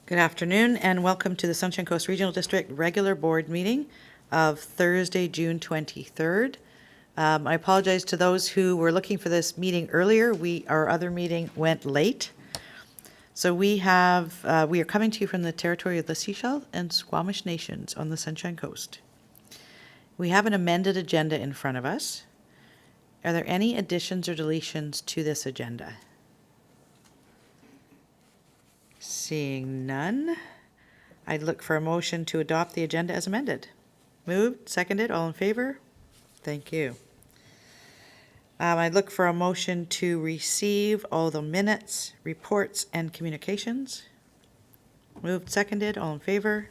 Good afternoon and welcome to the Sunshine Coast Regional District regular board meeting of Thursday, June 23rd. I apologize to those who were looking for this meeting earlier. Our other meeting went late. So we are coming to you from the territory of the Sechelt and Squamish Nations on the Sunshine Coast. We have an amended agenda in front of us. Are there any additions or deletions to this agenda? Seeing none, I'd look for a motion to adopt the agenda as amended. Moved, seconded, all in favor? Thank you. I'd look for a motion to receive all the minutes, reports, and communications. Moved, seconded, all in favor?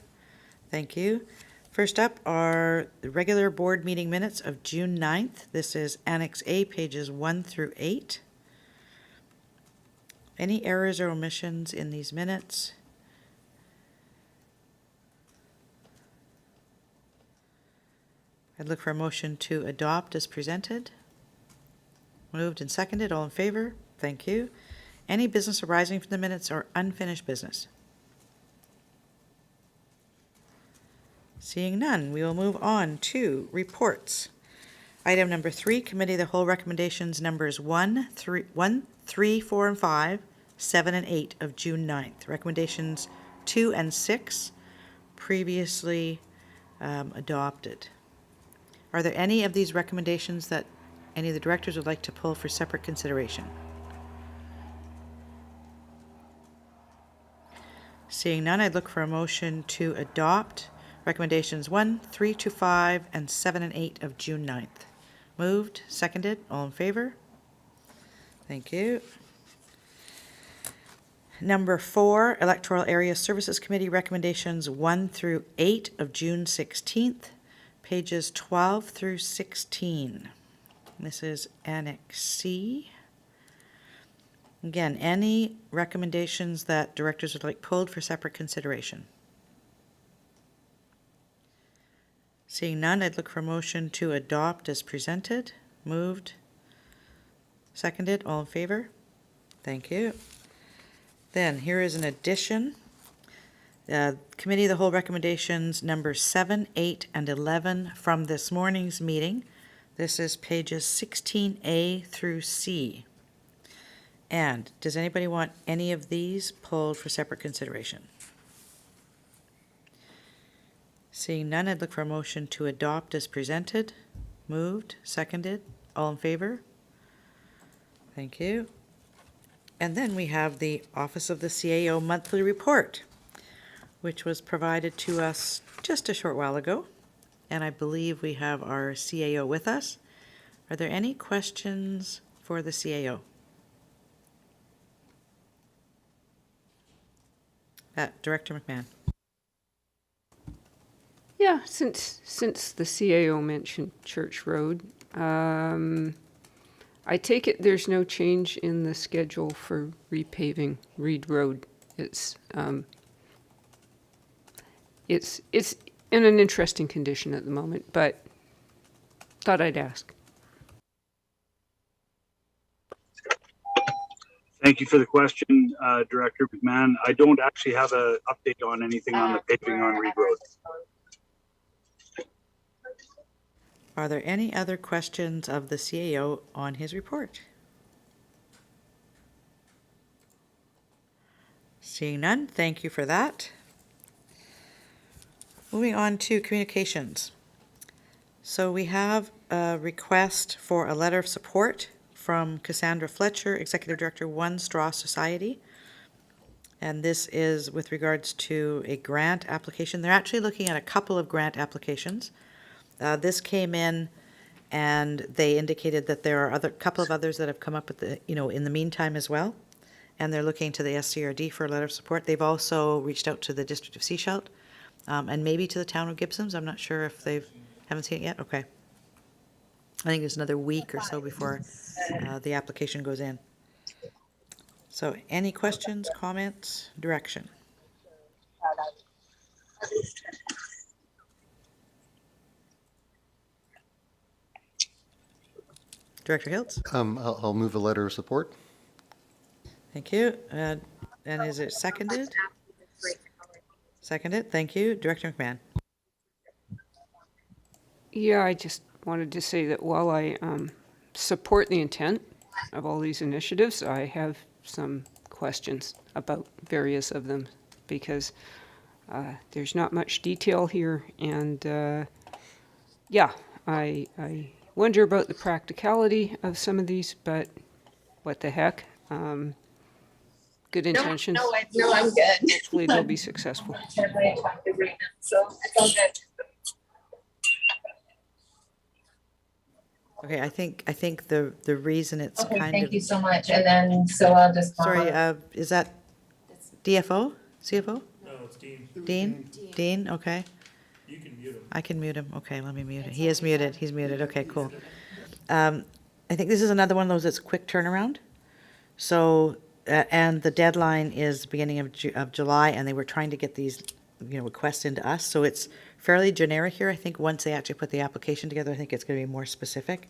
Thank you. First up are the regular board meeting minutes of June 9th. This is Annex A, pages 1 through 8. Any errors or omissions in these minutes? I'd look for a motion to adopt as presented. Moved and seconded, all in favor? Thank you. Any business arising from the minutes or unfinished business? Seeing none, we will move on to reports. Item number 3, Committee of the Whole recommendations numbers 1, 3, 4, and 5, 7, and 8 of June 9th. Recommendations 2 and 6 previously adopted. Are there any of these recommendations that any of the directors would like to pull for separate consideration? Seeing none, I'd look for a motion to adopt recommendations 1, 3 to 5, and 7 and 8 of June 9th. Moved, seconded, all in favor? Thank you. Number 4, Electoral Area Services Committee recommendations 1 through 8 of June 16th, pages 12 through 16. This is Annex C. Again, any recommendations that directors would like pulled for separate consideration? Seeing none, I'd look for a motion to adopt as presented. Moved, seconded, all in favor? Thank you. Then here is an addition. Committee of the Whole recommendations numbers 7, 8, and 11 from this morning's meeting. This is pages 16A through C. And does anybody want any of these pulled for separate consideration? Seeing none, I'd look for a motion to adopt as presented. Moved, seconded, all in favor? Thank you. And then we have the Office of the CAO monthly report, which was provided to us just a short while ago. And I believe we have our CAO with us. Are there any questions for the CAO? Director McMahon. Yeah, since the CAO mentioned Church Road, I take it there's no change in the schedule for repaving Reed Road. It's in an interesting condition at the moment, but thought I'd ask. Thank you for the question, Director McMahon. I don't actually have an update on anything on the paving on Reed Road. Are there any other questions of the CAO on his report? Seeing none, thank you for that. Moving on to communications. So we have a request for a letter of support from Cassandra Fletcher, Executive Director, One Straw Society. And this is with regards to a grant application. They're actually looking at a couple of grant applications. This came in and they indicated that there are a couple of others that have come up in the meantime as well. And they're looking to the SCRD for a letter of support. They've also reached out to the District of Sechelt and maybe to the town of Gibsons. I'm not sure if haven't seen it yet. Okay. I think there's another week or so before the application goes in. So any questions, comments, direction? Director Hiltz? I'll move a letter of support. Thank you. And is it seconded? Seconded. Thank you. Director McMahon. Yeah, I just wanted to say that while I support the intent of all these initiatives, I have some questions about various of them because there's not much detail here, and yeah, I wonder about the practicality of some of these, but what the heck? Good intentions. No, I'm good. Hopefully they'll be successful. So it's all good. Okay, I think the reason it's Okay, kind thank of, you so much. And then, so I'll just. sorry, is that DFO? CFO? No, it's Dean. Dean? Dean, okay. You can mute him. I can mute him. Okay, let me mute him. He is muted. He's muted. Okay, cool. I think this is another one of those that's quick turnaround. So, and the deadline is beginning of July, and they were trying to get these, requests into us. So it's fairly generic here. I think once they actually put the application together, I think it's going to be more specific.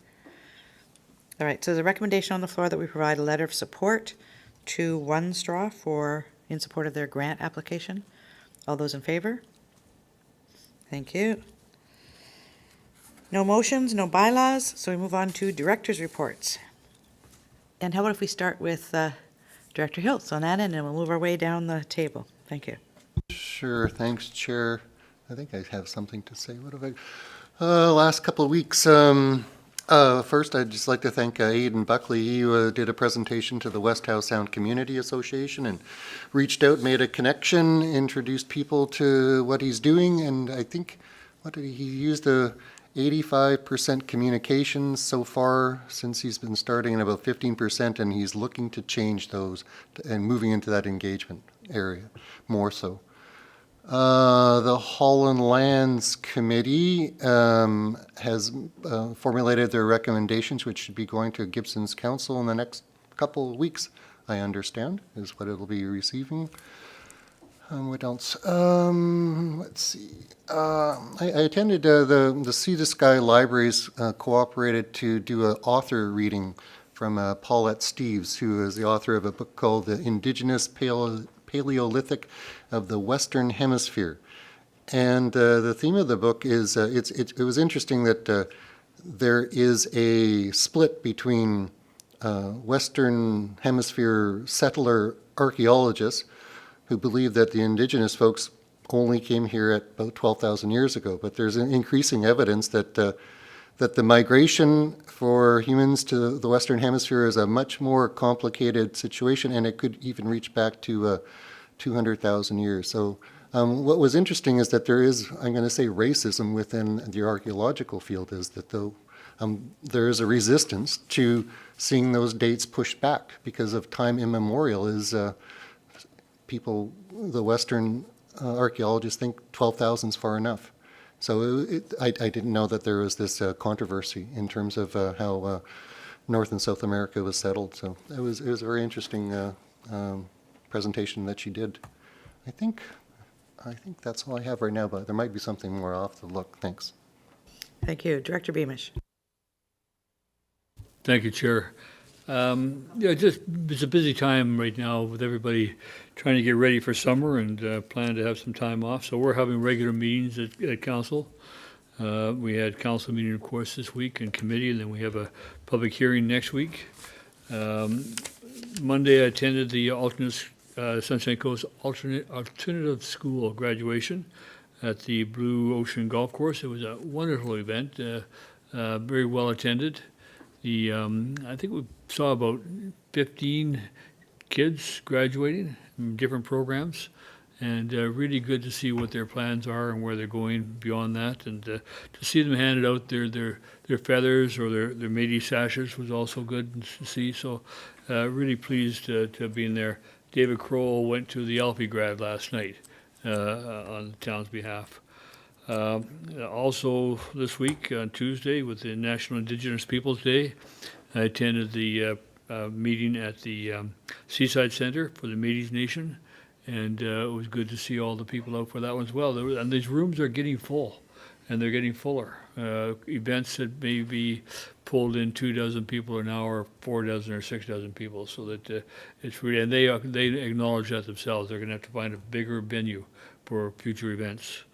All right, so the recommendation on the floor that we provide a letter of support to One Straw in support of their grant application. All those in favor? Thank you. No motions, no bylaws, so we move on to director's reports. And how about if we start with Director Hiltz on that end, and we'll move our way down the table. Thank you. Sure, thanks, Chair. I think I have something to say. What have I? Last couple of weeks. First, I'd just like to thank Aidan Buckley. He did a presentation to the West Howe Sound Community Association and reached out, made a connection, introduced people to what he's doing, and I think, he used 85% communications so far since he's been starting, and about 15%, and he's looking to change those and moving into that engagement area more so. The Holland Lands Committee has formulated their recommendations, which should be going to Gibson's Council in the next couple of weeks, I understand, is what it'll be receiving. What else? Let's see. I attended the Sea to Sky Libraries cooperated to do an author reading from Paulette Steeves, who is the author of a book called The Indigenous Paleolithic of the Western Hemisphere. And the theme of the book is, it was interesting that there is a split between Western Hemisphere settler archaeologists who believe that the Indigenous folks only came here at about 12,000 years ago. But there's increasing evidence that the migration for humans to the Western Hemisphere is a much more complicated situation, and it could even reach back to 200,000 years. So what was interesting is that there is, I'm going to say, racism within the archaeological field, is that there is a resistance to seeing those dates pushed back because of time immemorial. The Western archaeologists think 12,000 is far enough. So I didn't know that there was this controversy in terms of how North and South America was settled. So it was a very interesting presentation that she did. I think that's all I have right now, but there might be something more. I'll have to look. Thanks. Thank you. Director Beamish. Thank you, Chair. It's a busy time right now with everybody trying to get ready for summer and plan to have some time off. So we're having regular meetings at Council. We had Council meeting, of course, this week and committee, and then we have a public hearing next week. Monday, I attended the Sunshine Coast Alternative School graduation at the Blue Ocean Golf Course. It was a wonderful event, very well attended. I think we saw about 15 kids graduating from different programs, and really good to see what their plans are and where they're going beyond that, and to see them handed out their feathers or their Métis sashes was also good to see. So really pleased to have been there. David Kroll went to the Alfie grad last night on the town's behalf. Also this week on Tuesday with the National Indigenous Peoples Day, I attended the meeting at the Seaside Center for the Métis Nation, and it was good to see all the people out for that one as well. And these rooms are getting full, and they're getting fuller. Events that maybe pulled in 24 people an hour, 4 dozen or 6 dozen people, so that it's really, and they acknowledge that themselves. They're going to have to find a bigger venue for future events.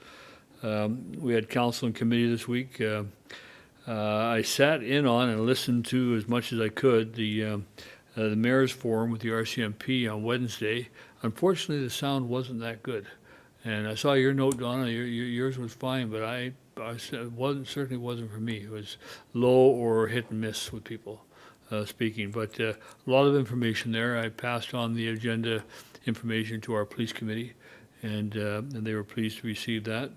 We had council and committee this week. I sat in on and listened to as much as I could the mayor's forum with the RCMP on Wednesday. Unfortunately, the sound wasn't that good. And I saw your note, Donna. Yours was fine, but I said it certainly wasn't for me. It was low or hit and miss with people speaking. But a lot of information there. I passed on the agenda information to our police committee, and they were pleased to receive that.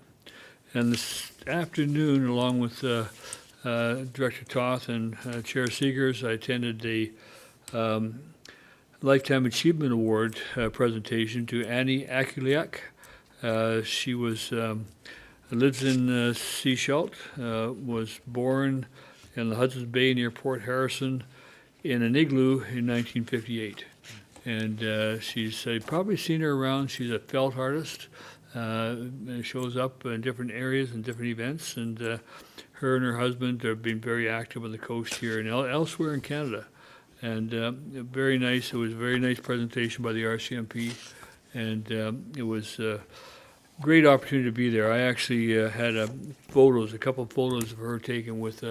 And this afternoon, along with Director Toth and Chair Seegers, I attended the Lifetime Achievement Award presentation to Annie Akuliak. She lives in Sechelt, was born in the Hudson's Bay near Port Harrison in an igloo in 1958. And you've probably seen her around. She's a felt artist. And shows up in different areas and different events. And her and her husband have been very active on the coast here and elsewhere in Canada. And very nice. It was a very nice presentation by the RCMP. And it was great opportunity to be there. I actually had a couple of photos of her taken with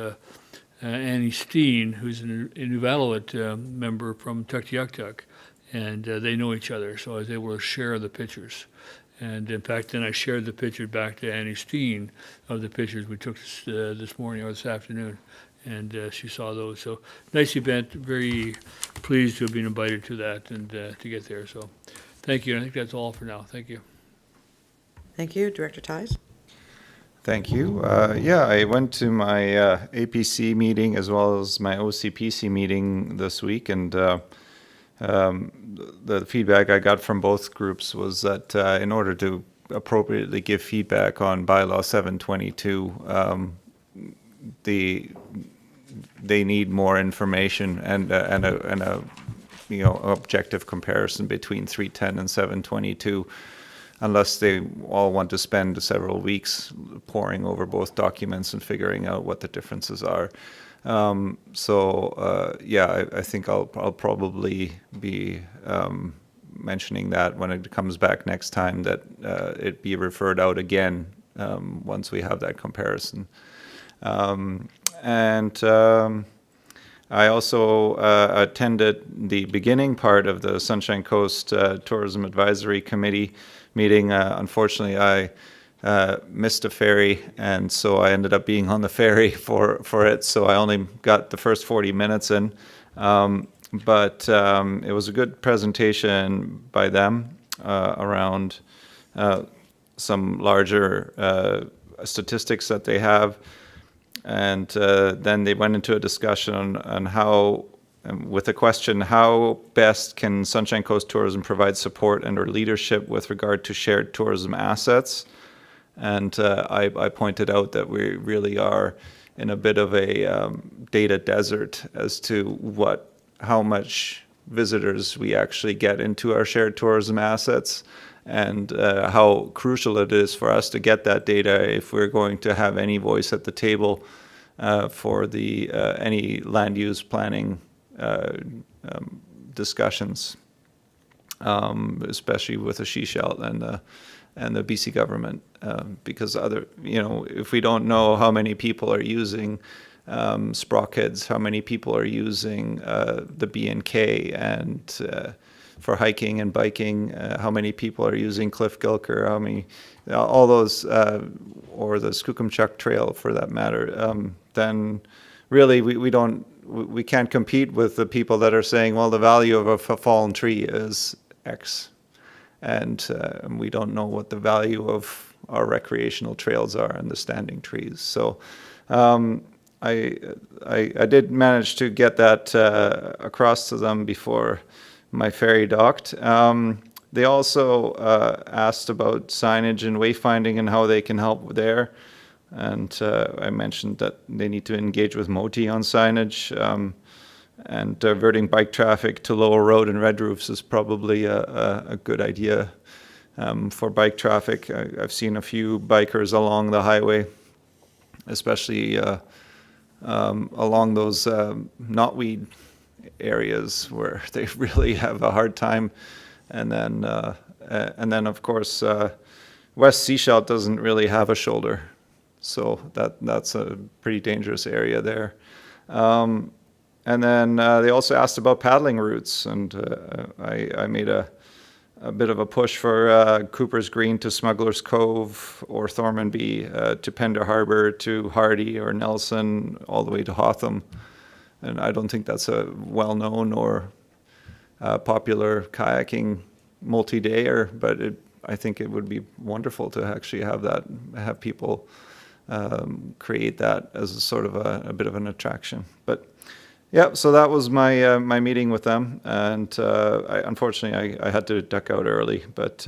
Annie Steen, who's an Inuvialuit member from Tuktoyaktuk, and they know each other, so I was able to share the pictures. And in fact, then I shared the picture back to Annie Steen of the pictures we took this morning or this afternoon, and she saw those. So nice event, very pleased to have been invited to that and to get there. So thank you. I think that's all for now. Thank you. Thank you. Director Ties? Thank you. Yeah, I went to my APC meeting as well as my OCPC meeting this week, and the feedback I got from both groups was that in order to appropriately give feedback on bylaw 722, they need more information and a objective comparison between 310 and 722. Unless they all want to spend several weeks poring over both documents and figuring out what the differences are. I think I'll probably be mentioning that when it comes back next time, that it be referred out again once we have that comparison. I also attended the beginning part of the Sunshine Coast Tourism Advisory Committee meeting. Unfortunately, I missed a ferry, and so I ended up being on the ferry for it, so I only got the first 40 minutes in. But it was a good presentation by them around some larger statistics that they have. And then they went into a discussion on how, with the question, how best can Sunshine Coast Tourism provide support and or leadership with regard to shared tourism assets? And I pointed out that we really are in a bit of a data desert as to how much visitors we actually get into our shared tourism assets, and how crucial it is for us to get that data if we're going to have any voice at the table for the any land use planning discussions, especially with the Sechelt and the BC government, because if we don't know how many people are using sprockets, how many people are using the B&K and for hiking and biking, how many people are using Cliff Gilker, how many, all those, or the Skookumchuck Trail for that matter, then really we can't compete with the people that are saying, well, the value of a fallen tree is X. And we don't know what the value of our recreational trails are and the standing trees. So I did manage to get that across to them before my ferry docked. They also asked about signage and wayfinding and how they can help there. And I mentioned that they need to engage with MOTI on signage. And diverting bike traffic to Lower Road and Red Roofs is probably a good idea for bike traffic. I've seen a few bikers along the highway, especially along those knotweed areas where they really have a hard time. And then of course, West Seashell doesn't really have a shoulder, so that's a pretty dangerous area there. And then they also asked about paddling routes, and I made a bit of a push for Cooper's Green to Smuggler's Cove, or Thormanby to Pender Harbor to Hardy or Nelson, all the way to Hotham. And I don't think that's a well-known or popular kayaking multi-dayer, but I think it would be wonderful to actually have people create that as a sort of a bit of an attraction. But yeah, so that was my my meeting with them, and unfortunately I had to duck out early, but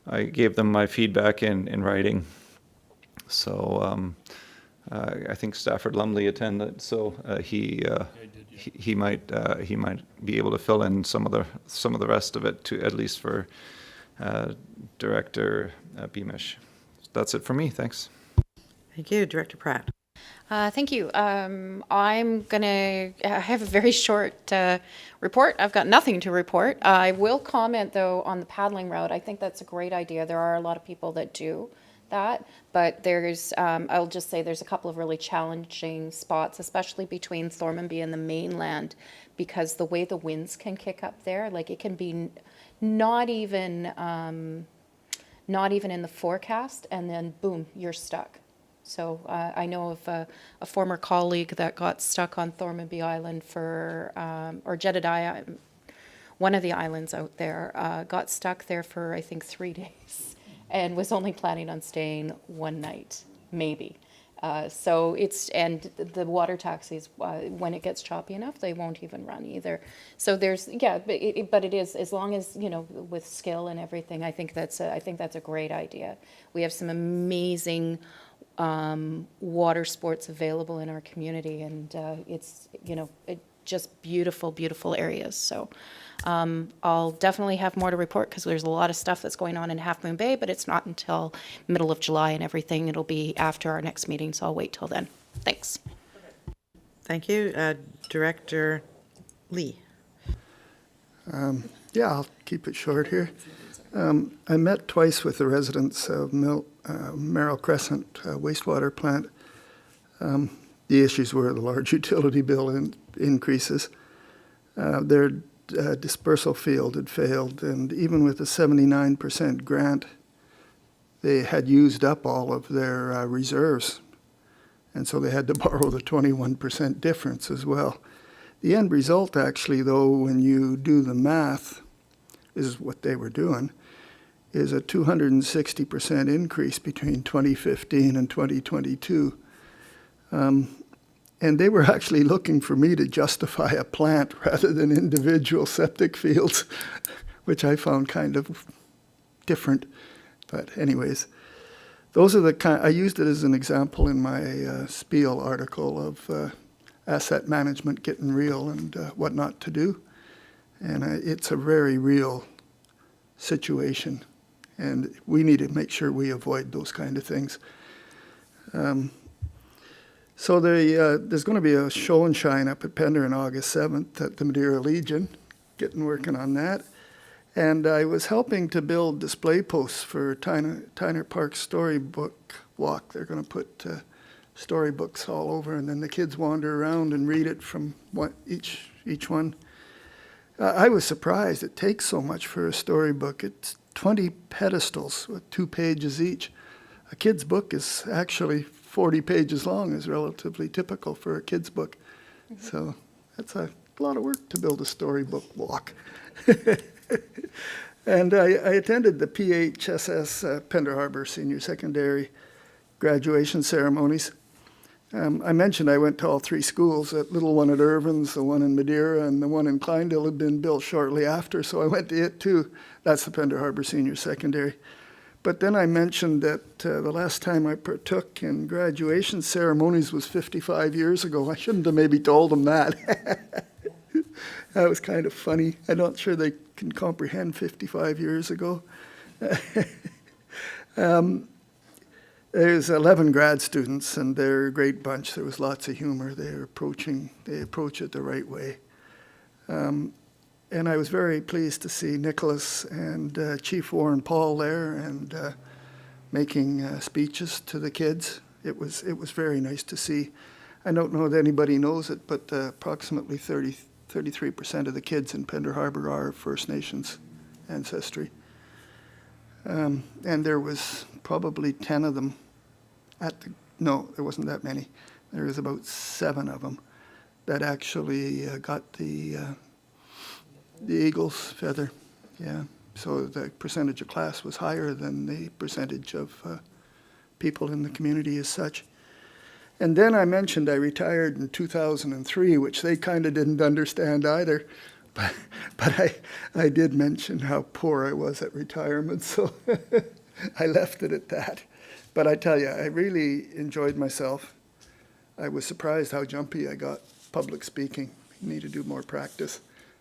I gave them my feedback in writing. So I think Stafford Lumley attended, so he might be able to fill in some of the rest of it, to at least for Director Beamish. That's it for me. Thanks. Thank you, Director Pratt. Thank you. I have a very short report. I've got nothing to report. I will comment, though, on the paddling route. I think that's a great idea. There are a lot of people that do that, but I'll just say there's a couple of really challenging spots, especially between Thormanby and the mainland, because the way the winds can kick up there, like it can be not even in the forecast, and then boom, you're stuck. So I know of a former colleague that got stuck on Thormanby Island or Jedediah, one of the islands out there, got stuck there for I think 3 days, and was only planning on staying one night, maybe. So and the water taxis, when it gets choppy enough, they won't even run either. So but it is, as long as, with skill and everything, I think that's a great idea. We have some amazing water sports available in our community, and it's just beautiful, beautiful areas. So I'll definitely have more to report, because there's a lot of stuff that's going on in Half Moon Bay, but it's not until middle of July and everything. It'll be after our next meeting, so I'll wait till then. Thanks. Thank you, Director Lee. Yeah, I'll keep it short here. I met twice with the residents of Merrill Crescent wastewater plant. The issues were the large utility bill increases. Their dispersal field had failed, and even with a 79% grant, they had used up all of their reserves, and so they had to borrow the 21% difference as well. The end result, actually, though, when you do the math, is what they were doing, is a 260% increase between 2015 and 2022. And they were actually looking for me to justify a plant rather than individual septic fields, which I found kind of different. But anyways, those are the I used it as an example in my Spiel article of asset management getting real and what not to do. And it's a very real situation, and we need to make sure we avoid those kind of things. So there's going to be a show and shine up at Pender on August 7th at the Madeira Legion, working on that. And I was helping to build display posts for Tyner Park Storybook Walk. They're going to put storybooks all over, and then the kids wander around and read it from each one. I was surprised it takes so much for a storybook. It's 20 pedestals with 2 pages each. A kid's book is actually 40 pages long, is relatively typical for a kid's book. Mm-hmm. So that's a lot of work to build a storybook walk. And I attended the PHSS Pender Harbor Senior Secondary graduation ceremonies. I mentioned I went to all 3 schools. That little one at Irvin's, the one in Madeira, and the one in Kleindale had been built shortly after, so I went to it too. That's the Pender Harbor Senior Secondary. But then I mentioned that the last time I partook in graduation ceremonies was 55 years ago. I shouldn't have maybe told them that. That was kind of funny. I'm not sure they can comprehend 55 years ago. There's 11 grad students, and they're a great bunch. There was lots of humor. They approach it the right way. And I was very pleased to see Nicholas and Chief Warren Paul there, and making speeches to the kids. It was very nice to see. I don't know that anybody knows it, but approximately 33% of the kids in Pender Harbor are First Nations ancestry. And there was probably 10 of them no, there wasn't that many. There was about 7 of them that actually got the Eagle's feather. Yeah, so the percentage of class was higher than the percentage of people in the community as such. And then I mentioned I retired in 2003, which they kind of didn't understand either. But I did mention how poor I was at retirement, so I left it at that. But I tell you, I really enjoyed myself. I was surprised how jumpy I got public speaking. You need to do more practice.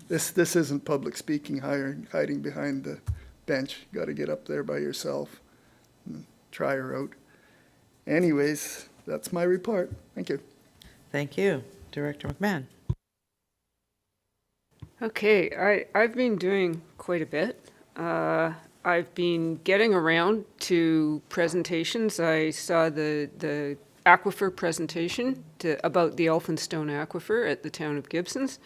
This isn't public speaking hiding behind the bench. You got to get up there by yourself and try her out. Anyways, that's my report. Thank you. Thank you. Director McMahon. Okay, I've been doing quite a bit. I've been getting around to presentations. I saw the aquifer presentation about the Elfinstone aquifer at the town of Gibsons.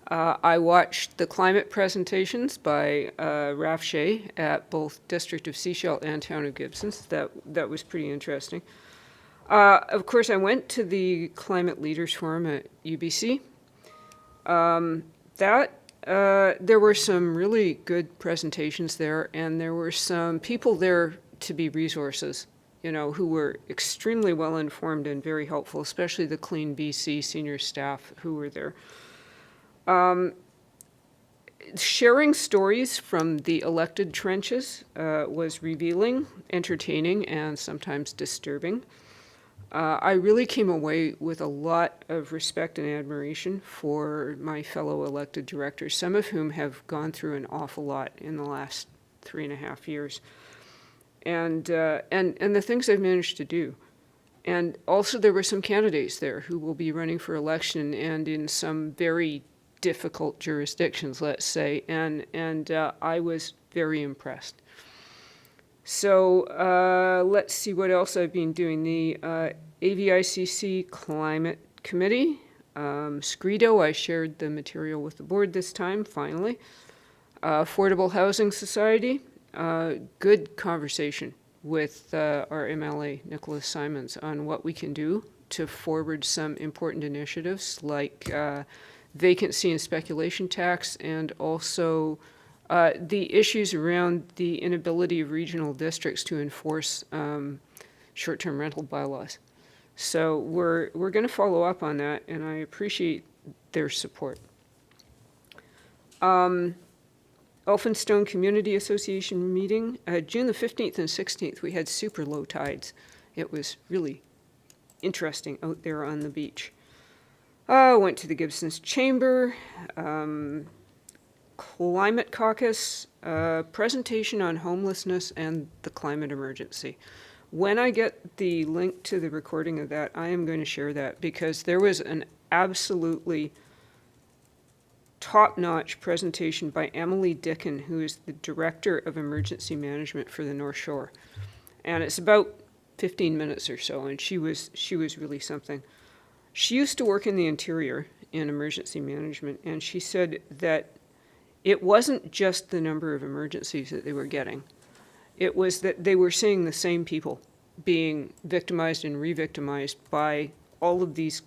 I watched the climate presentations by Raf Shea at both District of Sechelt and town of Gibsons. That was pretty interesting. Of course, I went to the Climate Leaders Forum at UBC. There were some really good presentations there, and there were some people there to be resources, who were extremely well informed and very helpful, especially the Clean BC senior staff who were there. Sharing stories from the elected trenches was revealing, entertaining, and sometimes disturbing. I really came away with a lot of respect and admiration for my fellow elected directors, some of whom have gone through an awful lot in the last 3.5 years, and the things they've managed to do. And also there were some candidates there who will be running for election and in some very difficult jurisdictions, let's say, and I was very impressed. So let's see what else I've been doing. The AVICC Climate Committee, Scredo, I shared the material with the board this time, finally. Affordable Housing Society, good conversation with our MLA, Nicholas Simons, on what we can do to forward some important initiatives like vacancy and speculation tax, and also the issues around the inability of regional districts to enforce short-term rental bylaws. So we're going to follow up on that, and I appreciate their support. Elfinstone Community Association meeting, June the 15th and 16th, we had super low tides. It was really interesting out there on the beach. Went to the Gibsons Chamber, Climate Caucus, presentation on homelessness and the climate emergency. When I get the link to the recording of that, I am going to share that, because there was an absolutely top-notch presentation by Emily Dicken, who is the Director of Emergency Management for the North Shore. And it's about 15 minutes or so, and she was really something. She used to work in the interior in emergency management, and she said that it wasn't just the number of emergencies that they were getting. It was that they were seeing the same people being victimized and re-victimized by all of these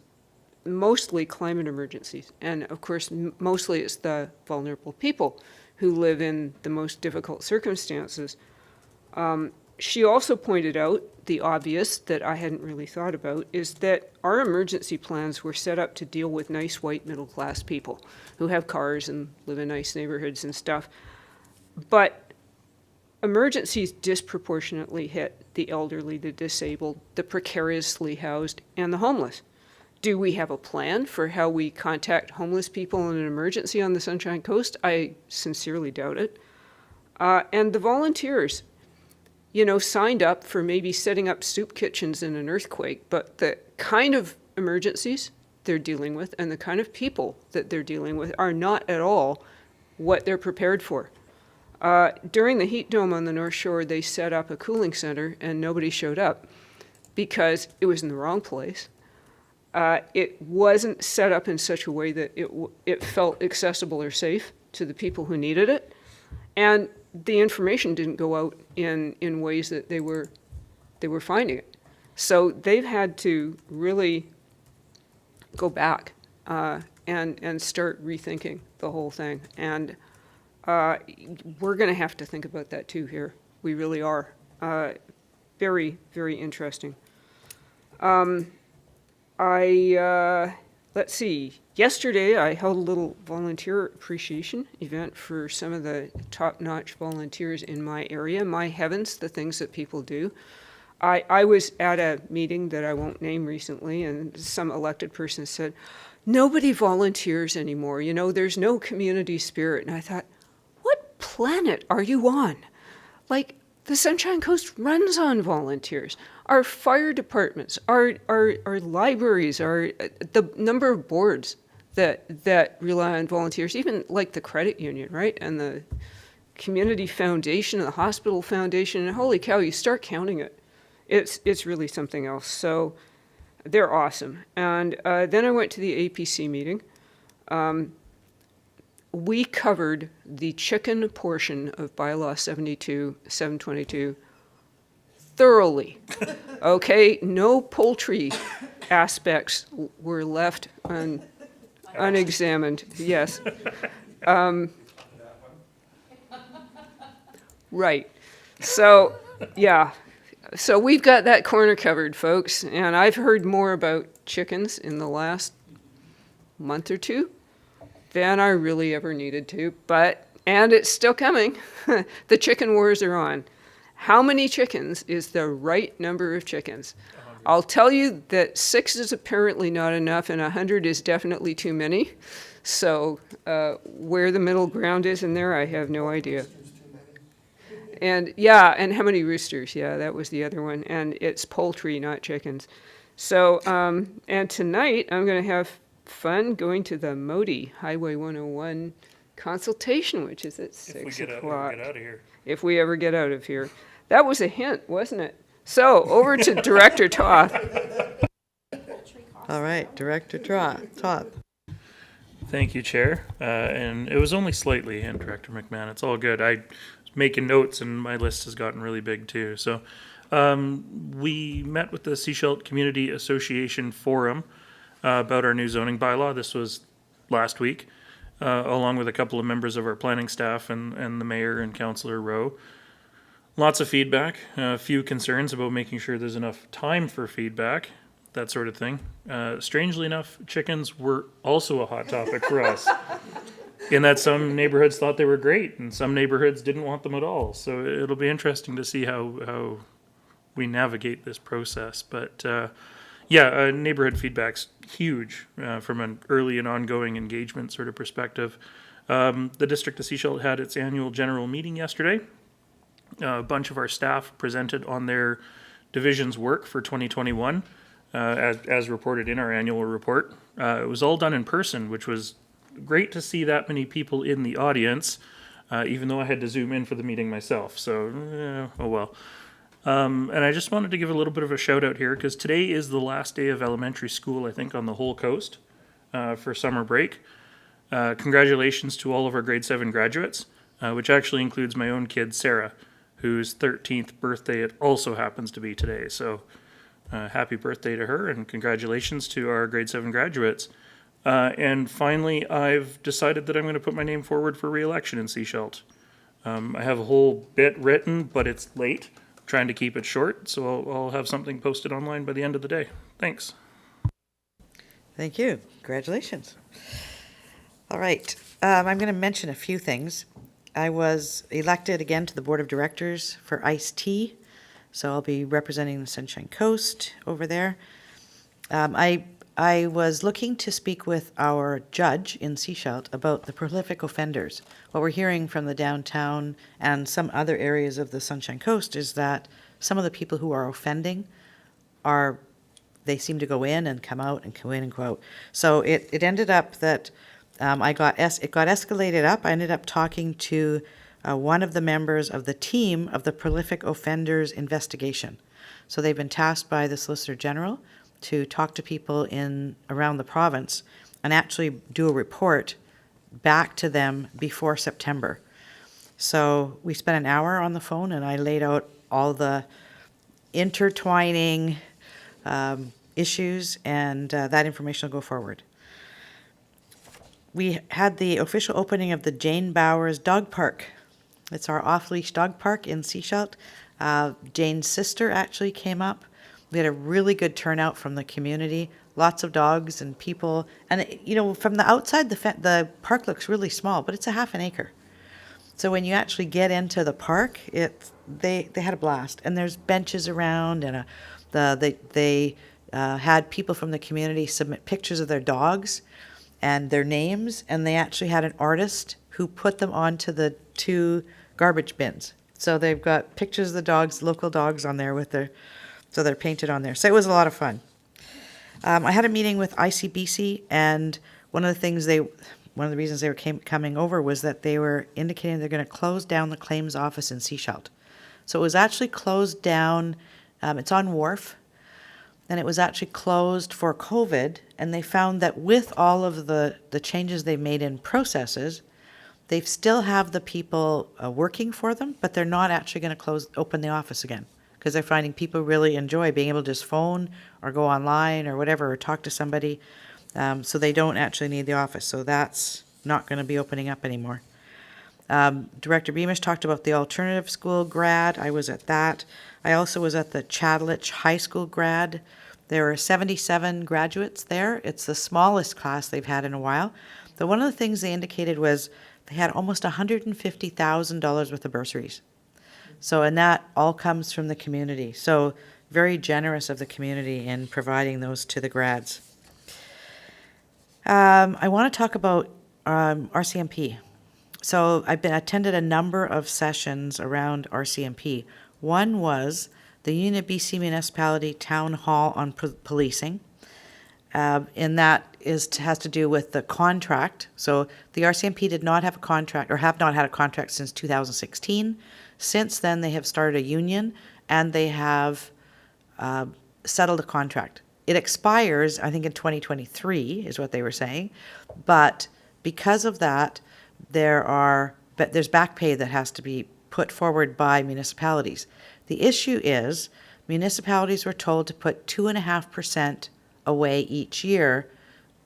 mostly climate emergencies. And of course, mostly it's the vulnerable people who live in the most difficult circumstances. She also pointed out the obvious that I hadn't really thought about, is that our emergency plans were set up to deal with nice white middle class people who have cars and live in nice neighborhoods and stuff. But emergencies disproportionately hit the elderly, the disabled, the precariously housed, and the homeless. Do we have a plan for how we contact homeless people in an emergency on the Sunshine Coast? I sincerely doubt it. And the volunteers, signed up for maybe setting up soup kitchens in an earthquake, but the kind of emergencies they're dealing with and the kind of people that they're dealing with are not at all what they're prepared for. During the heat dome on the North Shore, they set up a cooling center and nobody showed up because it was in the wrong place. It wasn't set up in such a way that it felt accessible or safe to the people who needed it. And the information didn't go out in ways that they were finding it. So they've had to really go back and start rethinking the whole thing. And we're going to have to think about that too here. We really are. Very, very interesting. Let's see. Yesterday, I held a little volunteer appreciation event for some of the top-notch volunteers in my area. My heavens, the things that people do. I was at a meeting that I won't name recently, and some elected person said, nobody volunteers anymore. You know, there's no community spirit. And I thought, what planet are you on? Like, the Sunshine Coast runs on volunteers. Our fire departments, our libraries, the number of boards that rely on volunteers, even like the credit union, right? And the community foundation, the hospital foundation, and holy cow, you start counting it. It's really something else. So they're awesome. And then I went to the APC meeting. We covered the chicken portion of Bylaw 722 thoroughly. Okay, no poultry aspects were left unexamined. Yes. Right. So, yeah. So we've got that corner covered, folks. And I've heard more about chickens in the last month or two than I really ever needed to. And it's still coming. The chicken wars are on. How many chickens is the right number of chickens? 100. I'll tell you that 6 is apparently not enough and 100 is definitely too many. So where the middle ground is in there, I have no idea. And yeah, and how many roosters? Yeah, that was the other one. And it's poultry, not chickens. So, and tonight I'm going to have fun going to the Modi Highway 101 consultation, which is at 6 o'clock. Get out of here. If we ever get out of here. That was a hint, wasn't it? So, over to Director Toth. All right, Director Toth. Thank you, Chair. And it was only slightly a hint, Director McMahon. It's all good. I was making notes, and my list has gotten really big, too. So, we met with the Sechelt Community Association Forum about our new zoning bylaw. This was last week, along with a couple of members of our planning staff and the mayor and Councillor Rowe. Lots of feedback, a few concerns about making sure there's enough time for feedback, that sort of thing. Strangely enough, chickens were also a hot topic for us, in that some neighborhoods thought they were great and some neighborhoods didn't want them at all. So it'll be interesting to see how we navigate this process. But yeah, neighborhood feedback's huge from an early and ongoing engagement sort of perspective. The District of Sechelt had its annual general meeting yesterday. A bunch of our staff presented on their division's work for 2021, as reported in our annual report. It was all done in person, which was great to see that many people in the audience, even though I had to zoom in for the meeting myself. So, oh well. And I just wanted to give a little bit of a shout out here, because today is the last day of elementary school, I think, on the whole coast for summer break. Congratulations to all of our grade 7 graduates, which actually includes my own kid, Sarah, whose 13th birthday it also happens to be today. So happy birthday to her, and congratulations to our grade 7 graduates. And finally, I've decided that I'm going to put my name forward for re-election in Sechelt. I have a whole bit written, but it's late. I'm trying to keep it short, so I'll have something posted online by the end of the day. Thanks. Thank you. Congratulations. All right. I'm going to mention a few things. I was elected again to the Board of Directors for Iced Tea, so I'll be representing the Sunshine Coast over there. I was looking to speak with our judge in Sechelt about the prolific offenders. What we're hearing from the downtown and some other areas of the Sunshine Coast is that some of the people who are offending they seem to go in and come out and go in and go out. So it ended up that it got escalated up. I ended up talking to one of the members of the team of the Prolific Offenders Investigation. So they've been tasked by the Solicitor General to talk to people around the province and actually do a report back to them before September. So we spent an hour on the phone, and I laid out all the intertwining issues, and that information will go forward. We had the official opening of the Jane Bowers Dog Park. It's our off-leash dog park in Sechelt. Jane's sister actually came up. We had a really good turnout from the community, lots of dogs and people. And, from the outside, the park looks really small, but it's a half an acre. So when you actually get into the park, they had a blast. And there's benches around, and they had people from the community submit pictures of their dogs and their names, and they actually had an artist who put them onto the 2 garbage bins. So they've got pictures of the dogs, local dogs on there so they're painted on there. So it was a lot of fun. I had a meeting with ICBC, and one of the reasons they were coming over was that they were indicating they're going to close down the claims office in Sechelt. So it was actually closed down. It's on Wharf, and it was actually closed for COVID. And they found that with all of the changes they made in processes, they still have the people working for them, but they're not actually going to open the office again, because they're finding people really enjoy being able to just phone or go online or whatever, or talk to somebody. So they don't actually need the office. So that's not going to be opening up anymore. Director Beamish talked about the alternative school grad. I was at that. I also was at the Chadlich High School grad. There were 77 graduates there. It's the smallest class they've had in a while. But one of the things they indicated was they had almost $150,000 worth of bursaries. So, and that all comes from the community. So very generous of the community in providing those to the grads. I want to talk about RCMP. So I've attended a number of sessions around RCMP. One was the Union of BC Municipality Town Hall on policing. And that has to do with the contract. So the RCMP did not have a contract, or have not had a contract since 2016. Since then, they have started a union, and they have settled a contract. It expires, I think, in 2023, is what they were saying. But because of that, there's back pay that has to be put forward by municipalities. The issue is municipalities were told to put 2.5% away each year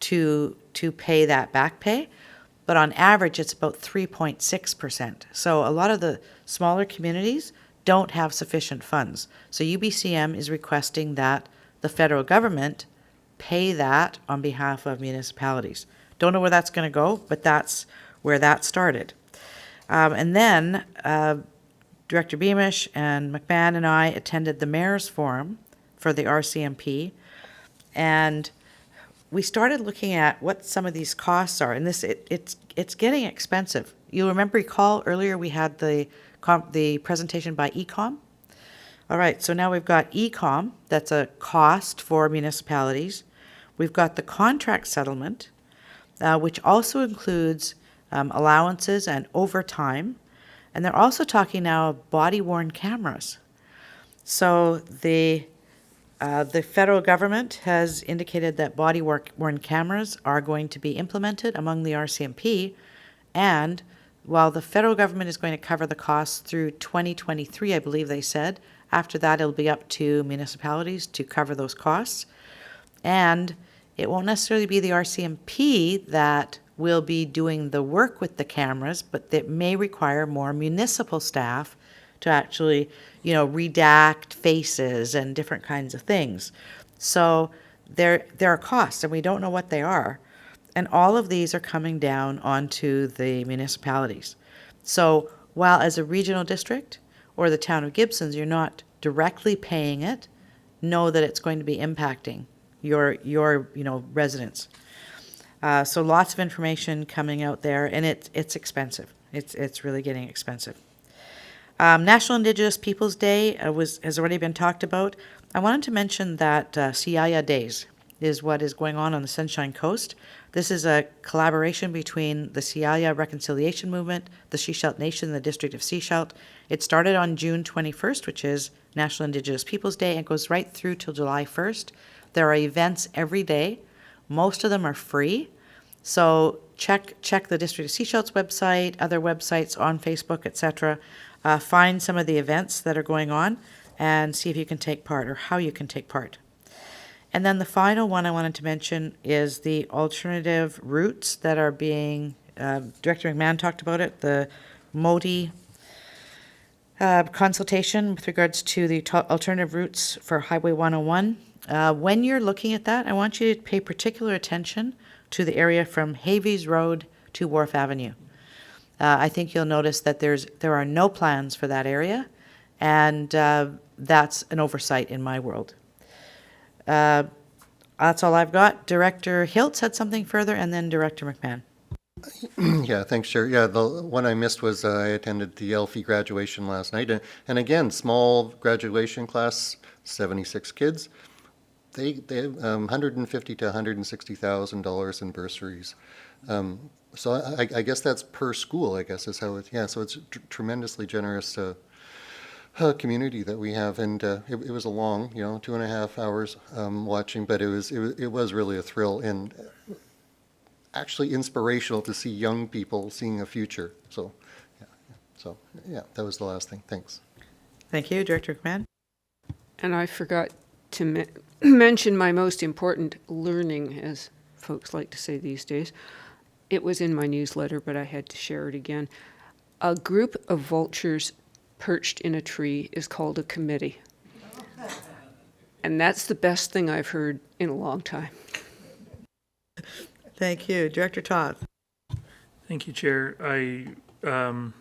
to pay that back pay, but on average it's about 3.6%. So a lot of the smaller communities don't have sufficient funds. So UBCM is requesting that the federal government pay that on behalf of municipalities. Don't know where that's going to go, but that's where that started. And then Director Beamish and McMahon and I attended the Mayor's Forum for the RCMP, and we started looking at what some of these costs are. And it's getting expensive. You'll recall earlier we had the presentation by Ecom. All right, so now we've got Ecom, that's a cost for municipalities. We've got the contract settlement, which also includes allowances and overtime. And they're also talking now of body-worn cameras. So the federal government has indicated that body-worn cameras are going to be implemented among the RCMP, and while the federal government is going to cover the costs through 2023, I believe they said, after that it'll be up to municipalities to cover those costs. And it won't necessarily be the RCMP that will be doing the work with the cameras, but that may require more municipal staff to actually, redact faces and different kinds of things. So there are costs, and we don't know what they are. And all of these are coming down onto the municipalities. So while as a regional district or the town of Gibsons, you're not directly paying it, know that it's going to be impacting your residents. So lots of information coming out there, and it's expensive. It's really getting expensive. National Indigenous Peoples Day has already been talked about. I wanted to mention that Siaya Days. is what is going on the Sunshine Coast. This is a collaboration between the Siaya Reconciliation Movement, the Sechelt Nation, and the District of Sechelt. It started on June 21st, which is National Indigenous Peoples Day, and goes right through till July 1st. There are events every day. Most of them are free. So check the District of Sechelt's website, other websites on Facebook, etc. Find some of the events that are going on and see if you can take part or how you can take part. And then the final one I wanted to mention is the alternative routes that are being, Director McMahon talked about it, the MODI consultation with regards to the alternative routes for Highway 101. When you're looking at that, I want you to pay particular attention to the area from Havies Road to Wharf Avenue. I think you'll notice that there are no plans for that area, and that's an oversight in my world. That's all I've got. Director Hiltz had something further, and then Director McMahon. Yeah, thanks, Chair. Yeah, the one I missed was I attended the Elfi graduation last night. And again, small graduation class, 76 kids. They have $150,000 to $160,000 in bursaries. So I guess that's per school, I guess is how it, yeah, so it's tremendously generous community that we have. And it was a long, 2.5 hours watching, but it was really a thrill and actually inspirational to see young people seeing a future. So that was the last thing. Thanks. Thank you, Director McMahon. And I forgot to mention my most important learning, as folks like to say these days. It was in my newsletter, but I had to share it again. A group of vultures perched in a tree is called a committee. And that's the best thing I've heard in a long time. Thank you. Director Toth. Thank you, Chair. I'm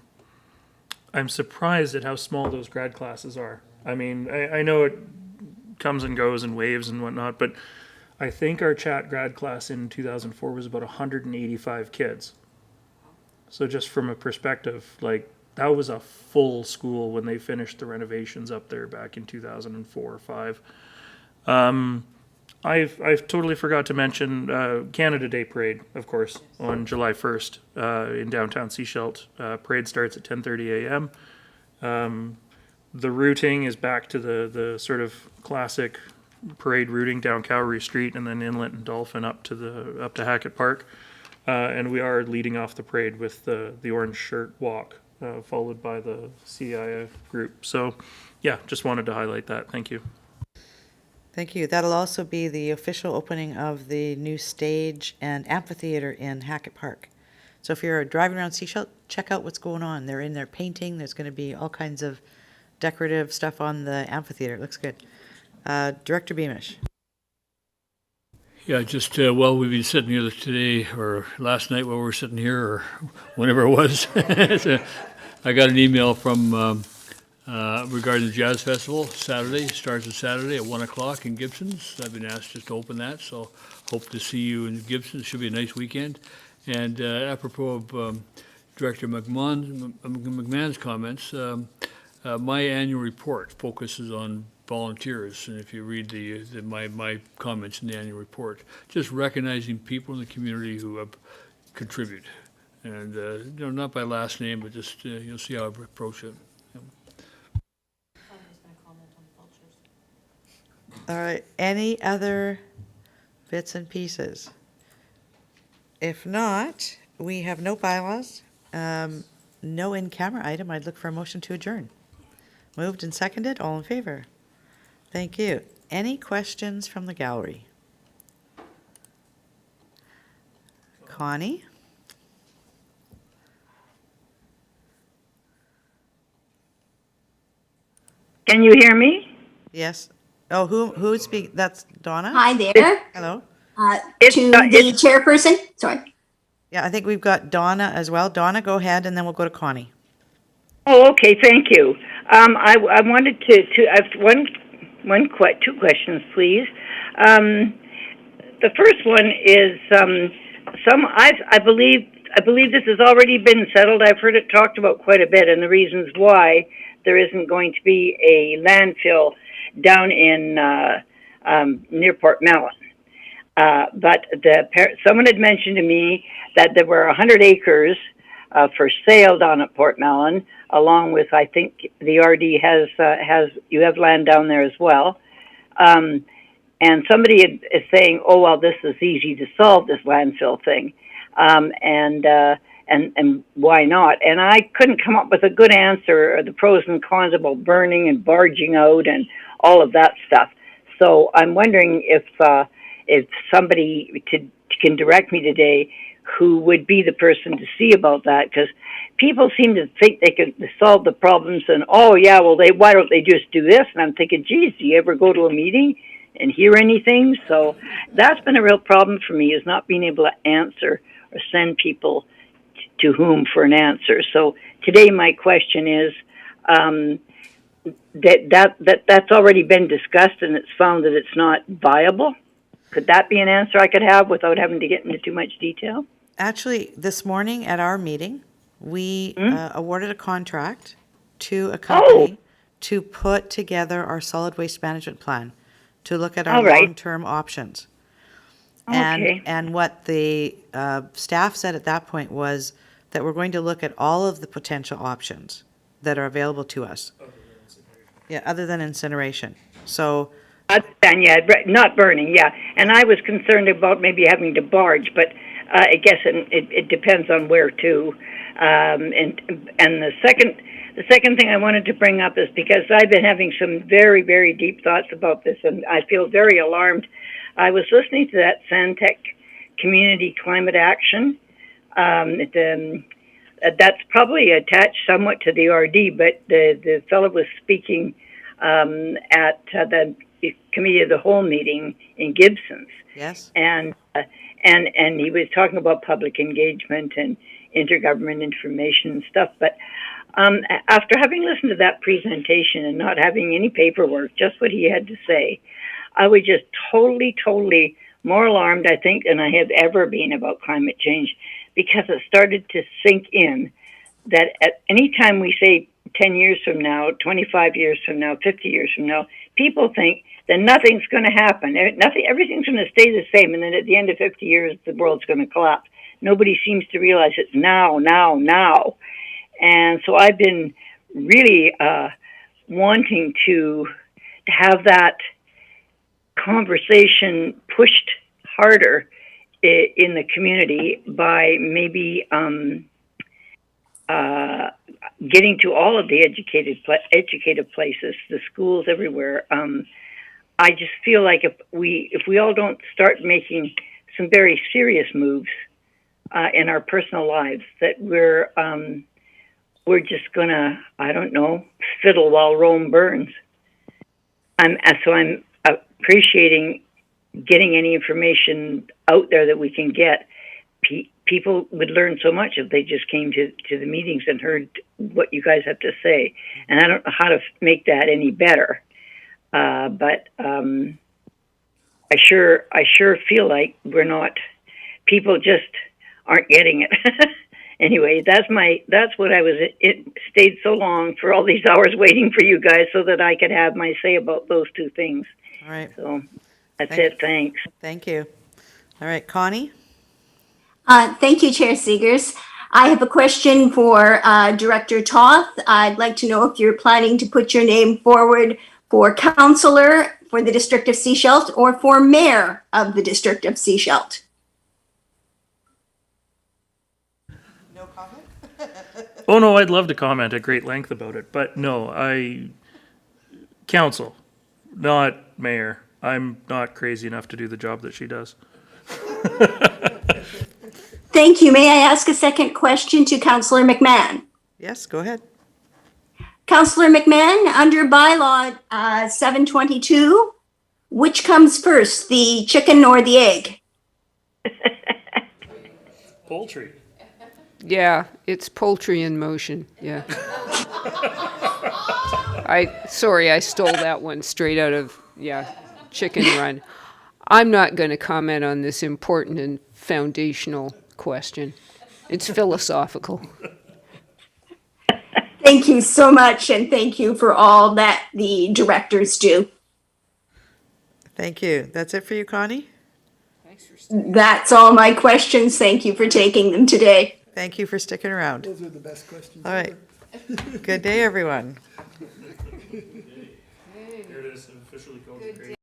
surprised at how small those grad classes are. I mean, I know it comes and goes in waves and whatnot, but I think our chat grad class in 2004 was about 185 kids. So just from a perspective, like, that was a full school when they finished the renovations up there back in 2004 or 5. I've totally forgot to mention Canada Day Parade, of course, on July 1st in downtown Sechelt. Parade starts at 10:30 a.m. The routing is back to the sort of classic parade routing down Cowrie Street and then Inlet and Dolphin up to Hackett Park. And we are leading off the parade with the orange shirt walk, followed by the CIA group. So, yeah, just wanted to highlight that. Thank you. Thank you. That'll also be the official opening of the new stage and amphitheater in Hackett Park. So if you're driving around Sechelt, check out what's going on. They're in there painting. There's going to be all kinds of decorative stuff on the amphitheater. It looks good. Director Beamish. Yeah, just while we've been sitting here today, or last night while we were sitting here, or whenever it was, I got an email from regarding the Jazz Festival. Saturday, starts on Saturday at 1 o'clock in Gibson's. I've been asked just to open that, so hope to see you in Gibson's. It should be a nice weekend. And apropos of Director McMahon's comments, my annual report focuses on volunteers, and if you read my comments in the annual report, just recognizing people in the community who have contributed, and not by last name, but just you'll see how I approach it. All right. Any other bits and pieces? If not, we have no bylaws, no in-camera item. I'd look for a motion to adjourn. Moved and seconded. All in favor? Thank you. Any questions from the gallery? Connie? Can you hear me? Yes. Oh, who's speaking? That's Donna? Hi there. Hello? It's, To the chairperson, sorry. Yeah, I think we've got Donna as well. Donna, go ahead, and then we'll go to Connie. Oh, okay, thank you. I wanted to I have two questions, please. The first one is I believe this has already been settled. I've heard it talked about quite a bit, and the reasons why there isn't going to be a landfill down in near Port Mellon. But someone had mentioned to me that there were 100 acres for sale down at Port Mellon, along with, I think the RD you have land down there as well. And somebody is saying, oh, well, this is easy to solve, this landfill thing. And why not? And I couldn't come up with a good answer, or the pros and cons about burning and barging out and all of that stuff. So I'm wondering if somebody can direct me today who would be the person to see about that, because people seem to think they can solve the problems and, oh, yeah, well, why don't they just do this? And I'm thinking, geez, do you ever go to a meeting and hear anything? So that's been a real problem for me, is not being able to answer or send people to whom for an answer. So today my question is that's already been discussed and it's found that it's not viable. Could that be an answer I could have without having to get into too much detail? Actually, this morning at our meeting, we awarded a contract to a company to put together our solid waste management plan, to look at our All right. long-term options. Okay. And what the staff said at that point was that we're going to look at all of the potential options that are available to us. Yeah, other than incineration. So, And yeah, not burning, yeah. And I was concerned about maybe having to barge, but I guess it depends on where to. And the second thing I wanted to bring up is because I've been having some very, very deep thoughts about this, and I feel very alarmed. I was listening to that Santec Community Climate Action. That's probably attached somewhat to the RD, but the fellow was speaking at the Committee of the Whole meeting in Gibson's. yes. And he was talking about public engagement and intergovernment information and stuff. But after having listened to that presentation and not having any paperwork, just what he had to say, I was just totally more alarmed, I think, than I have ever been about climate change, because it started to sink in that at any time we say 10 years from now, 25 years from now, 50 years from now, people think that nothing's going to happen. Everything's going to stay the same, and then at the end of 50 years, the world's going to collapse. Nobody seems to realize it's now. And so I've been really wanting to have that conversation pushed harder in the community by maybe getting to all of the educated places, the schools everywhere. I just feel like if we all don't start making some very serious moves in our personal lives, that we're just gonna, I don't know, fiddle while Rome burns. I'm appreciating getting any information out there that we can get. People would learn so much if they just came to the meetings and heard what you guys have to say. And I don't know how to make that any better. But I sure feel like people just aren't getting it. Anyway, that's what I was, it stayed so long for all these hours waiting for you guys so that I could have my say about those two things. All right. So that's it. Thanks. Thank you. All right, Connie? Thank you, Chair Seegers. I have a question for Director Toth. I'd like to know if you're planning to put your name forward for councillor for the District of Sechelt or for mayor of the District of Sechelt. No comment? Oh, no, I'd love to comment at great length about it, but no, council, not mayor. I'm not crazy enough to do the job that she does. Thank you. May I ask a second question to Councillor McMahon? Yes, go ahead. Councillor McMahon, under bylaw 722, which comes first, the chicken or the egg? Poultry. Yeah, it's poultry in motion, yeah. Sorry, I stole that one straight out of, Chicken Run. I'm not going to comment on this important and foundational question. It's philosophical. Thank you so much, and thank you for all that the directors do. Thank you. That's it for you, Connie? That's all my questions. Thank you for taking them today. Thank you for sticking around. Those are the best questions All right. Good day, everyone. There it is, officially called the